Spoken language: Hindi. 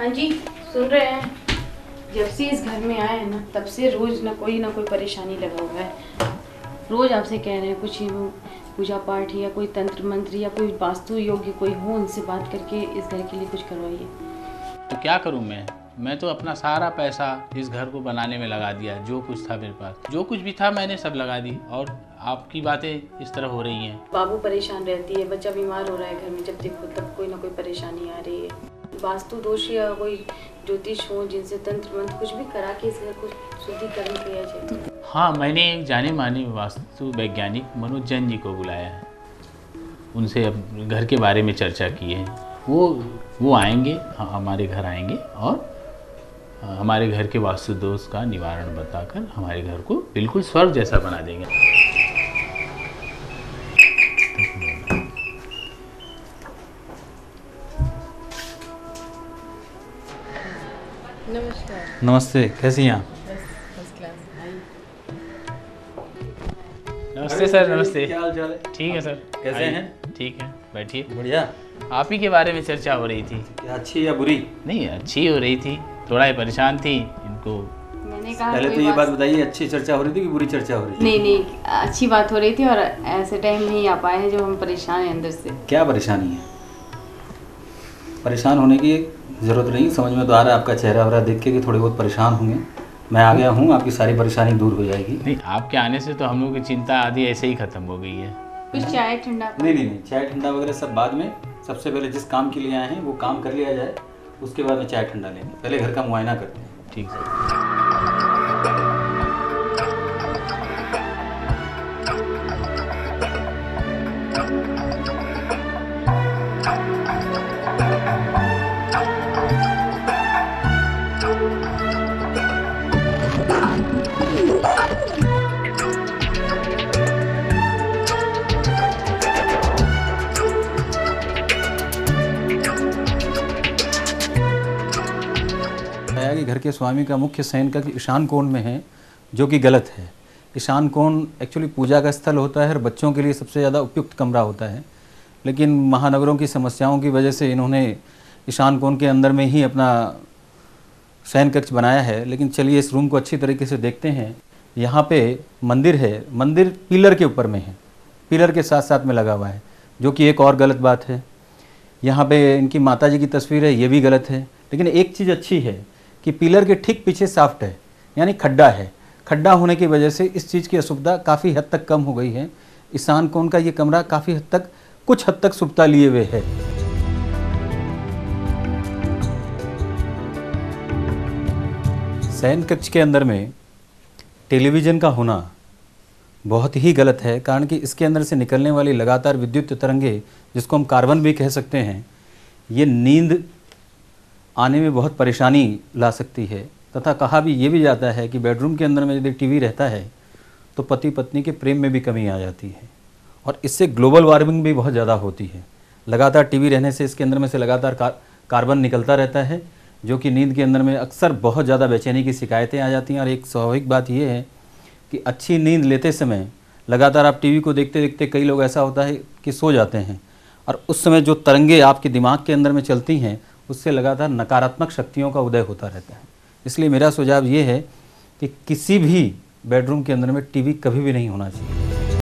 हाँ जी, सुन रहे हैं। जब से इस घर में आए हैं ना, तब से रोज ना कोई परेशानी लगा हुआ है। रोज आपसे कह रहे हैं कुछ ही पूजा पाठ या कोई तंत्र मंत्र या कोई वास्तु योग्य कोई हो, उनसे बात करके इस घर के लिए कुछ करवाइए। तो क्या करूं मैं तो अपना सारा पैसा इस घर को बनाने में लगा दिया। जो कुछ था मेरे पास, जो कुछ भी था मैंने सब लगा दी, और आपकी बातें इस तरह हो रही हैं। बाबू परेशान रहती है, बच्चा बीमार हो रहा है घर में, जब देखो तब कोई ना कोई परेशानी आ रही है। वास्तु दोष या कोई ज्योतिष हो जिनसे तंत्र मंत्र कुछ भी करा के इस घर को शुद्धिकरण किया जाए। हाँ, मैंने एक जाने माने वास्तु वैज्ञानिक मनोज जैन जी को बुलाया है। उनसे अब घर के बारे में चर्चा की है। वो आएंगे, हमारे घर आएंगे और हमारे घर के वास्तु दोष का निवारण बताकर हमारे घर को बिल्कुल स्वर्ग जैसा बना देंगे। नमस्कार। नमस्ते, कैसी हैं आप? First class. नमस्ते सर। नमस्ते। क्या हाल चाल है? ठीक है सर। कैसे हैं? ठीक है, बैठिए। बढ़िया। आप ही के बारे में चर्चा हो रही थी। क्या अच्छी या बुरी? नहीं, अच्छी हो रही थी। थोड़ा ही परेशान थी इनको। मैंने कहा पहले तो ये बात बताइए, अच्छी चर्चा हो रही थी कि बुरी चर्चा हो रही थी? नहीं, अच्छी बात हो रही थी और ऐसे टाइम नहीं आ पाए हैं जब हम परेशान हैं अंदर से। क्या परेशानी है? परेशान होने की ज़रूरत नहीं, समझ में तो आ रहा है आपका चेहरा वगैरह देख के कि थोड़े बहुत परेशान होंगे। मैं आ गया हूँ, आपकी सारी परेशानी दूर हो जाएगी। नहीं, आपके आने से तो हम लोगों की चिंता आधी ऐसे ही खत्म हो गई है। कुछ चाय ठंडा? नहीं, चाय ठंडा वगैरह सब बाद में। सबसे पहले जिस काम के लिए आए हैं वो काम कर लिया जाए, उसके बाद में चाय ठंडा लेंगे। पहले घर का मुआयना करते हैं। ठीक है। कि घर के स्वामी का मुख्य शयन कक्ष ईशान कोण में है, जो कि गलत है। ईशान कोण एक्चुअली पूजा का स्थल होता है और बच्चों के लिए सबसे ज़्यादा उपयुक्त कमरा होता है, लेकिन महानगरों की समस्याओं की वजह से इन्होंने ईशान कोण के अंदर में ही अपना शयन कक्ष बनाया है। लेकिन चलिए इस रूम को अच्छी तरीके से देखते हैं। यहाँ पे मंदिर है, मंदिर पिलर के ऊपर में है, पिलर के साथ साथ में लगा हुआ है, जो कि एक और गलत बात है। यहाँ पे इनकी माता जी की तस्वीर है, ये भी गलत है। लेकिन एक चीज़ अच्छी है कि पिलर के ठीक पीछे साफ्ट है, यानी खड्डा है। खड्डा होने की वजह से इस चीज़ की असुविधा काफ़ी हद तक कम हो गई है। ईशान कोण का ये कमरा काफ़ी हद तक, कुछ हद तक सुविधा लिए हुए है। शयन कक्ष के अंदर में टेलीविज़न का होना बहुत ही गलत है, कारण कि इसके अंदर से निकलने वाली लगातार विद्युत तरंगे, जिसको हम कार्बन भी कह सकते हैं, ये नींद आने में बहुत परेशानी ला सकती है। तथा कहा भी ये भी जाता है कि बेडरूम के अंदर में यदि टीवी रहता है तो पति पत्नी के प्रेम में भी कमी आ जाती है, और इससे ग्लोबल वार्मिंग भी बहुत ज़्यादा होती है। लगातार टीवी रहने से इसके अंदर में से लगातार कार्बन निकलता रहता है, जो कि नींद के अंदर में अक्सर बहुत ज़्यादा बेचैनी की शिकायतें आ जाती हैं। और एक स्वाभाविक बात यह है कि अच्छी नींद लेते समय लगातार आप टीवी को देखते देखते कई लोग ऐसा होता है कि सो जाते हैं, और उस समय जो तरंगे आपके दिमाग के अंदर में चलती हैं, उससे लगातार नकारात्मक शक्तियों का उदय होता रहता है। इसलिए मेरा सुझाव ये है कि किसी भी बेडरूम के अंदर में टीवी कभी भी नहीं होना चाहिए।